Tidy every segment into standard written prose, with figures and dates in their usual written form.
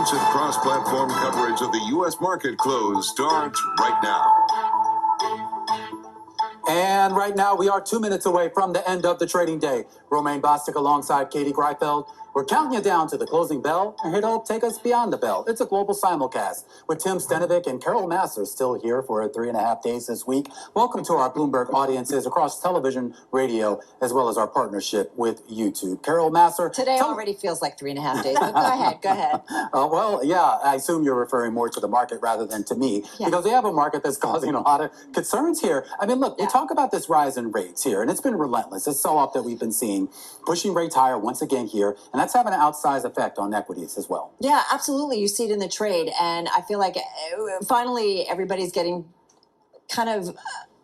Comprehensive cross-platform coverage of the U.S. market close starts right now. And right now, we are 2 minutes away from the end of the trading day. Romaine Bostick alongside Katie Greifeld. We're counting you down to the closing bell, and here to help take us beyond the bell. It's a global simulcast with Tim Stenovec and Carol Massar still here for 3.5 days this week. Welcome to our Bloomberg audiences across television, radio, as well as our partnership with YouTube. Carol Massar. Today already feels like 3.5 days, but go ahead. Well, yeah, I assume you're referring more to the market rather than to me, because we have a market that's causing a lot of concerns here. I mean, look, we talk about this rise in rates here, and it's been relentless. This sell-off that we've been seeing, pushing rates higher once again here, and that's having an outsized effect on equities as well. Yeah, absolutely. You see it in the trade, and I feel like finally everybody's getting kind of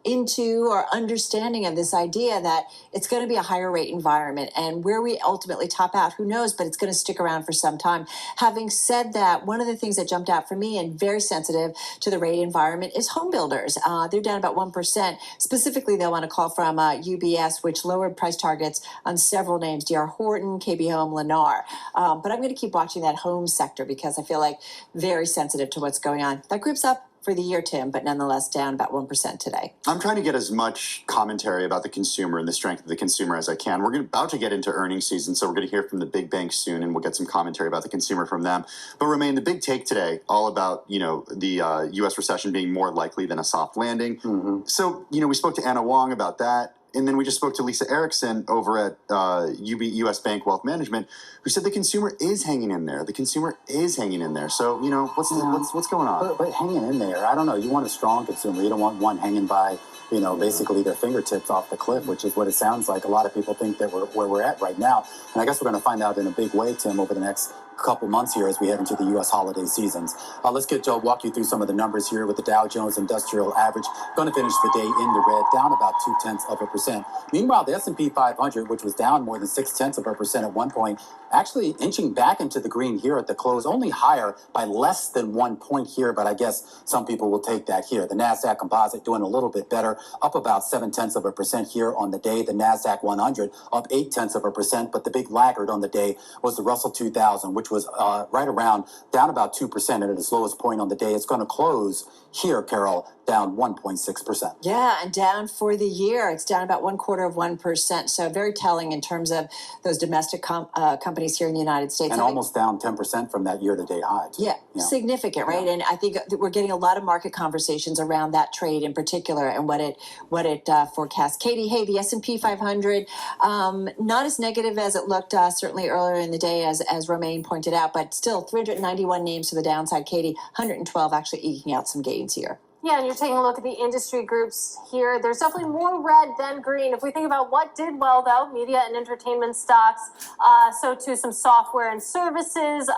into or understanding of this idea that it's going to be a higher rate environment, and where we ultimately top out, who knows, but it's going to stick around for some time. Having said that, one of the things that jumped out for me and very sensitive to the rate environment is home builders. They're down about 1%. Specifically, they'll want to call from UBS, which lowered price targets on several names, D.R. Horton, KB Home, Lennar. But I'm going to keep watching that home sector because I feel like very sensitive to what's going on. That group's up for the year, Tim, but nonetheless down about 1% today. I'm trying to get as much commentary about the consumer and the strength of the consumer as I can. We're about to get into earnings season, so we're going to hear from the big banks soon, and we'll get some commentary about the consumer from them. But Romaine, the big take today, all about the U.S. recession being more likely than a soft landing. So we spoke to Anna Wong about that. And then we just spoke to Lisa Erickson over at U.S. Bank Wealth Management, who said the consumer is hanging in there. The consumer is hanging in there. So, what's going on? But hanging in there, I don't know. You want a strong consumer. You don't want one hanging by, basically their fingertips off the cliff, which is what it sounds like. A lot of people think that where we're at right now. And I guess we're going to find out in a big way, Tim, over the next couple months here as we head into the U.S. holiday seasons. Let's walk you through some of the numbers here with the Dow Jones Industrial Average. Going to finish the day in the red, down about 0.2%. Meanwhile, the S&P 500, which was down more than 0.6% at one point, actually inching back into the green here at the close, only higher by less than 1 point here, but I guess some people will take that here. The NASDAQ Composite doing a little bit better, up about 0.7% here on the day. The NASDAQ 100 up 0.8%, but the big laggard on the day was the Russell 2000, which was right around down about 2% and at its lowest point on the day. It's going to close here, Carol, down 1.6%. Yeah, and down for the year, it's down about 1/4%. So very telling in terms of those domestic companies here in the United States. And almost down 10% from that year-to-date high. Yeah, significant, right? Yeah. And I think we're getting a lot of market conversations around that trade in particular and what it forecasts. Katie, hey, the S&P 500, not as negative as it looked certainly earlier in the day, as Romaine pointed out, but still 391 names to the downside. Katie, 112 actually eking out some gains here. Yeah, and you're taking a look at the industry groups here. There's definitely more red than green. If we think about what did well, though, media and entertainment stocks, so too some software and services,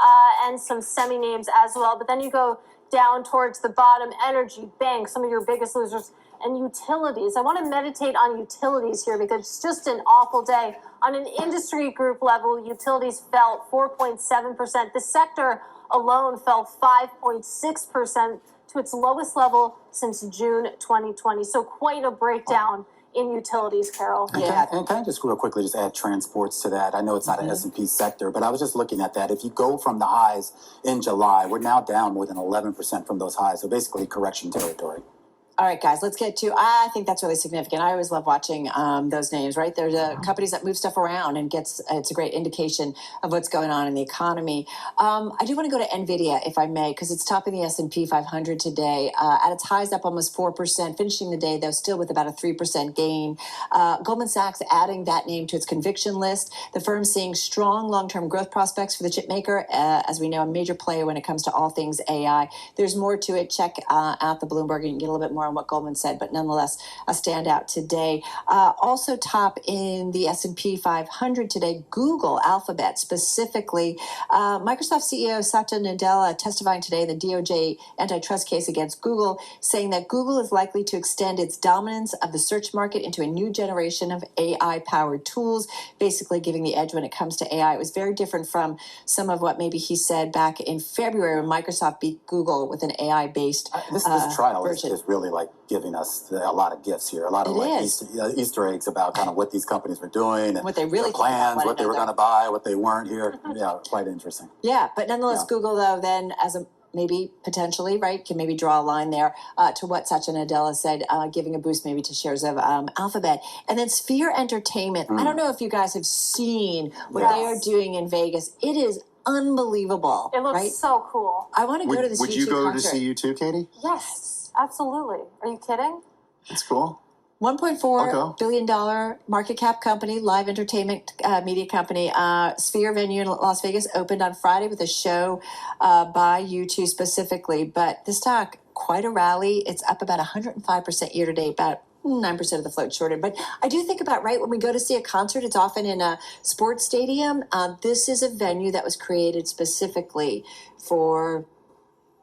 and some semi-names as well. But then you go down towards the bottom, energy, banks, some of your biggest losers, and utilities. I want to meditate on utilities here because it's just an awful day. On an industry group level, utilities fell 4.7%. The sector alone fell 5.6%. to its lowest level since June 2020. So quite a breakdown in utilities, Carol. And can I just real quickly just add transports to that? I know it's not an S&P sector, but I was just looking at that. If you go from the highs in July, we're now down more than 11% from those highs. So basically correction territory. All right, guys, let's get to, I think that's really significant. I always love watching those names, right? There's companies that move stuff around and it's a great indication of what's going on in the economy. I do want to go to NVIDIA, if I may, because it's topping the S&P 500 today. At its highs up almost 4%, finishing the day, though, still with about a 3% gain. Goldman Sachs adding that name to its conviction list. The firm seeing strong long-term growth prospects for the chip maker, as we know, a major player when it comes to all things AI. There's more to it. Check out the Bloomberg and get a little bit more on what Goldman said, but nonetheless a standout today. Also top in the S&P 500 today, Google, Alphabet specifically. Microsoft CEO Satya Nadella testifying today in the DOJ antitrust case against Google, saying that Google is likely to extend its dominance of the search market into a new generation of AI-powered tools, basically giving the edge when it comes to AI. It was very different from some of what maybe he said back in February when Microsoft beat Google with an AI-based this trial version. is really like giving us a lot of gifts here, a lot of It like is. Easter eggs about kind of what these companies were doing and What they really their think about plans, one what they were another. going to buy, what they weren't here. Yeah, quite interesting. Yeah, but nonetheless, Yeah. Google though then as a maybe potentially right can maybe draw a line there to what Satya Nadella said, giving a boost maybe to shares of Alphabet, and then Sphere Entertainment. I don't know if you guys have seen what they are Yes. doing in Vegas. It is unbelievable. It looks right? so cool. I want to go to this Would U2 you go concert. to see U2, Katie? Yes, absolutely. Are you kidding? That's cool. $1.4 I'll go. billion market cap company, live entertainment media company. Sphere venue in Las Vegas opened on Friday with a show by U2 specifically. But the stock, quite a rally. It's up about 105% year to date, about 9% of the float shorted. But I do think about, right, when we go to see a concert, it's often in a sports stadium. This is a venue that was created specifically for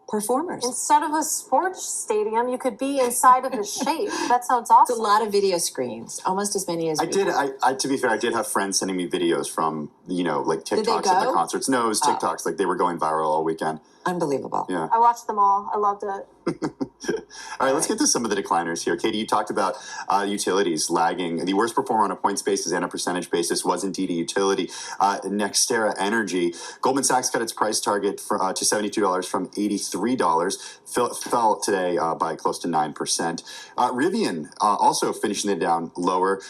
performers. Instead of a sports stadium, you could be inside of the shape. That sounds awesome. It's a lot of video screens, almost as many as I did. I to be fair, I did have friends sending me videos from like they TikToks at the go? concerts. No, it was TikToks. Like they were going viral all weekend. Unbelievable. Yeah. I watched them all. I loved it. All right, let's get to some of the decliners here. Katie, you talked about utilities lagging. The worst performer on a points basis and a percentage basis was indeed a utility. Nextera Energy. Goldman Sachs cut its price target to $72 from $83. Fell today by close to 9%. Rivian also finishing it down lower.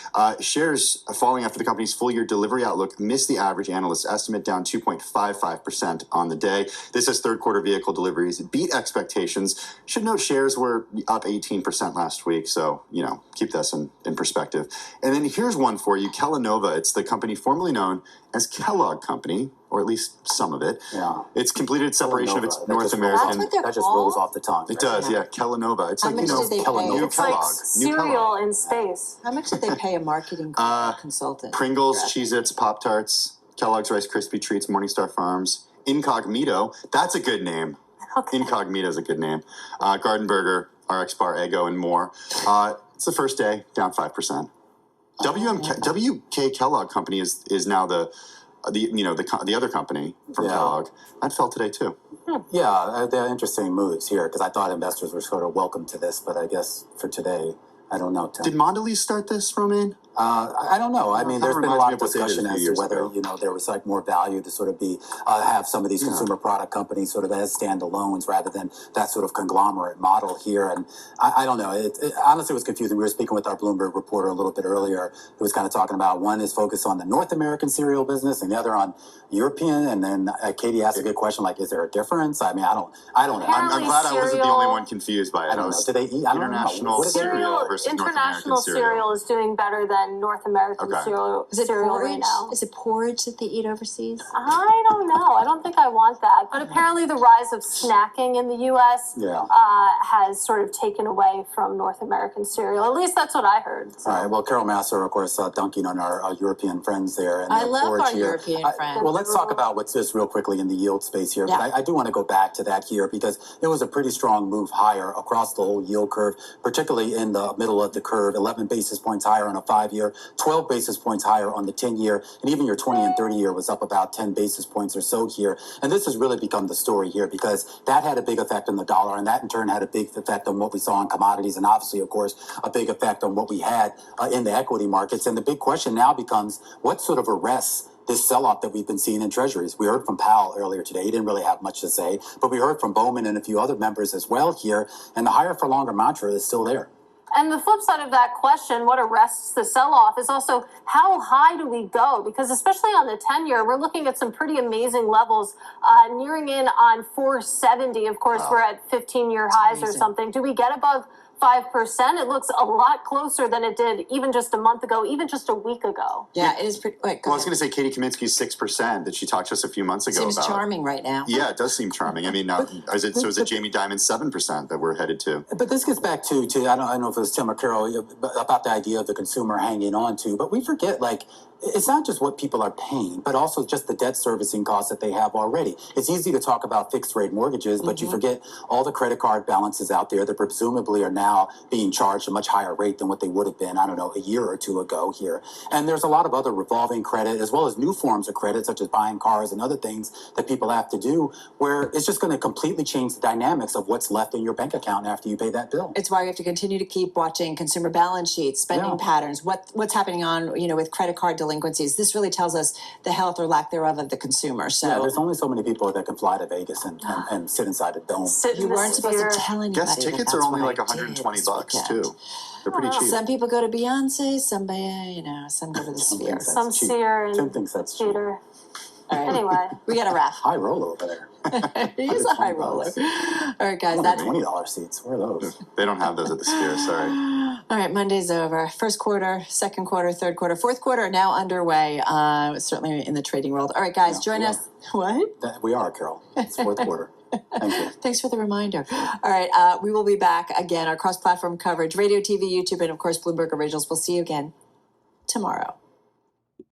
Shares falling after the company's full-year delivery outlook missed the average analyst estimate, down 2.55% on the day. This as third quarter vehicle deliveries beat expectations. Should note shares were up 18% last week, so keep this in perspective. And then here's one for you, Kellanova. It's the company formerly known as Kellogg Company, or at least some of it. Yeah. It's completed its separation of its Kellanova. North That just American. That's what they're That just called? rolls off the tongue. It does, yeah. Kellanova. It's How like much did they pay? Kellanova. New It's like Kellogg. New cereal Kellogg. in space. How much did they pay a marketing consultant? Pringles, Cheez-Its, Pop-Tarts, Kellogg's Rice Krispie Treats, Morningstar Farms, Incognito. That's a good name. Okay. Incognito is a good name. Garden Burger, RX Bar, Eggo, and more. It's the first day, down 5%. WK Kellogg Company is now the other company from Yeah. Kellogg. That fell today too. Yeah, they're interesting moves here because I thought investors were sort of welcome to this, but I guess for today, I don't know, Tim. Did Mondelez start this, Romaine? I don't know. I mean, there's been a reminds lot me of of what they did discussion a few as to years whether ago. there was like more value to sort of be have some of these consumer product companies sort of as standalones rather than that sort of conglomerate model here. And I don't know. It honestly was confusing. We were speaking with our Bloomberg reporter a little bit earlier, who was kind of talking about one is focused on the North American cereal business and the other on European. And then Katie asked a good question, like, is there a difference? I mean, I don't know. I'm Apparently glad I wasn't the cereal- only one confused by it. I don't know. Do they eat? I don't know. International What is it? cereal versus North International American cereal is doing better than North American Okay. cereal, Is it cereal porridge? right now. Is it porridge that they eat overseas? I don't know. I don't think I want that. But apparently, the rise of snacking in the U.S. Yeah. Has sort of taken away from North American cereal. At least that's what I heard. So. All right. Well, Carol Masser, of course, dunking on our European friends there. And I their love porridge our here. European friends. Well, let's talk about what's this real quickly in the yield space here. Yeah. But I do want to go back to that here because it was a pretty strong move higher across the whole yield curve, particularly in the middle of the curve. 11 basis points higher on a 5-year, 12 basis points higher on the 10-year, and even your 20 and 30-year was up about 10 basis points or so here. And this has really become the story here because that had a big effect on the dollar, and that in turn had a big effect on what we saw in commodities, and obviously, of course, a big effect on what we had in the equity markets. And the big question now becomes, what sort of arrests this sell-off that we've been seeing in treasuries? We heard from Powell earlier today. He didn't really have much to say, but we heard from Bowman and a few other members as well here, and the higher for longer mantra is still there. And the flip side of that question, what arrests the sell-off, is also how high do we go? Because especially on the 10-year, we're looking at some pretty amazing levels, nearing in on 470. Of course, we're at 15-year highs or amazing. something. Do we get above 5%? It looks a lot closer than it did even just a month ago, even just a week ago. Yeah, it is pretty. Wait, go Well, I was ahead. going to say Katie Kaminsky's 6% that she talked to us a few months ago Seems about. charming right now. Yeah, it does seem charming. I mean, is it Jamie Dimon's 7% that we're headed to? But this gets back to I don't know if it was Tim or Carol about the idea of the consumer hanging on to, but we forget, like, it's not just what people are paying, but also just the debt servicing costs that they have already. It's easy to talk about fixed rate mortgages, but you forget all the credit card balances out there that presumably are now being charged a much higher rate than what they would have been, I don't know, a year or two ago here. And there's a lot of other revolving credit as well as new forms of credit, such as buying cars and other things that people have to do, where it's just going to completely change the dynamics of what's left in your bank account after you pay that bill. It's why we have to continue to keep watching consumer balance sheets, spending Yeah. patterns, what's happening on, with credit card delinquencies. This really tells us the health or lack thereof of the consumer. So Yeah, there's only so many people that can fly to Vegas and sit inside a dome. Sit in you the weren't supposed to sphere. tell anybody. Guest that tickets that's are only what like I did $120 this weekend. too. They're pretty cheap. Some people go to Beyonce, somebody, some go to the Some Sphere. things Some that's cheap. seer Tim and thinks that's cheap. Peter. All right. Anyway, We got to wrap. High roller over there. He is a high roller. All right, guys. What are That. $20 seats? Where are those? They don't have those at the Sphere, sorry. All right, Monday's over. First quarter, second quarter, third quarter, fourth quarter now underway. Certainly in the trading world. All right, guys, join we us. What? We are, Carol. It's fourth quarter. Thank you. Thanks for the reminder. All right, we will be back again. Our cross-platform coverage, radio, TV, YouTube, and of course Bloomberg Originals. We'll see you again tomorrow.